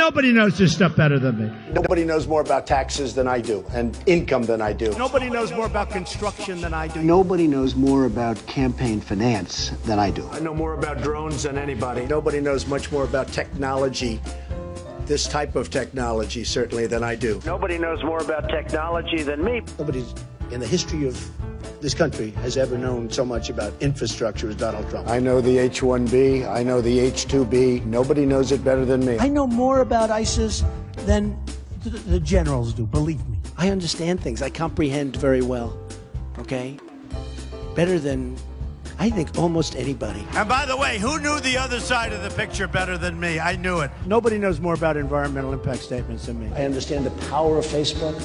Nobody knows this stuff better than me. Nobody knows more about taxes than I do and income than I do. Nobody knows more about construction than I do. Nobody knows more about campaign finance than I do. I know more about drones than anybody. Nobody knows much more about technology, this type of technology, certainly, than I do. Nobody knows more about technology than me. Nobody in the history of this country has ever known so much about infrastructure as Donald Trump. I know the H-1B. I know the H-2B. Nobody knows it better than me. I know more about ISIS than the generals do, believe me. I understand things. I comprehend very well. Okay? Better than, I think, almost anybody. And by the way, who knew the other side of the picture better than me? I knew it. Nobody knows more about environmental impact statements than me. I understand the power of Facebook.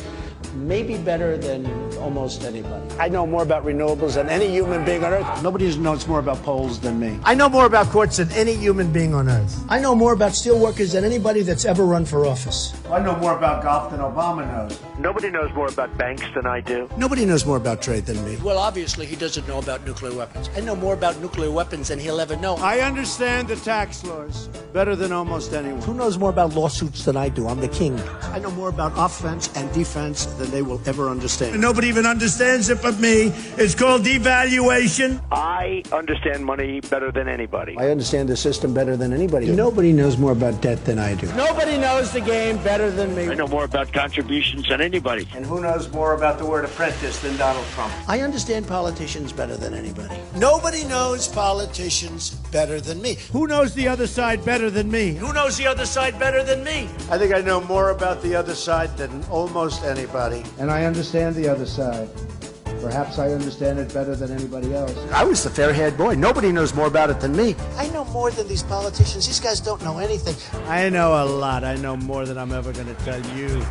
Maybe better than almost anybody. I know more about renewables than any human being on earth. Nobody knows more about polls than me. I know more about courts than any human being on earth. I know more about steelworkers than anybody that's ever run for office. I know more about golf than Obama knows. Nobody knows more about banks than I do. Nobody knows more about trade than me. Well, obviously, he doesn't know about nuclear weapons. I know more about nuclear weapons than he'll ever know. I understand the tax laws better than almost anyone. Who knows more about lawsuits than I do? I'm the king. I know more about offense and defense than they will ever understand. Nobody even understands it but me. It's called devaluation. I understand money better than anybody. I understand the system better than anybody. Nobody knows more about debt than I do. Nobody knows the game better than me. I know more about contributions than anybody. And who knows more about the word apprentice than Donald Trump? I understand politicians better than anybody. Nobody knows politicians better than me. Who knows the other side better than me? Who knows the other side better than me? I think I know more about the other side than almost anybody. And I understand the other side. Perhaps I understand it better than anybody else. I was the fair-haired boy. Nobody knows more about it than me. I know more than these politicians. These guys don't know anything. I know a lot. I know more than I'm ever going to tell you.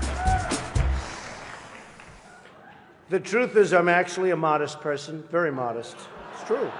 The truth is, I'm actually a modest person. Very modest. It's true.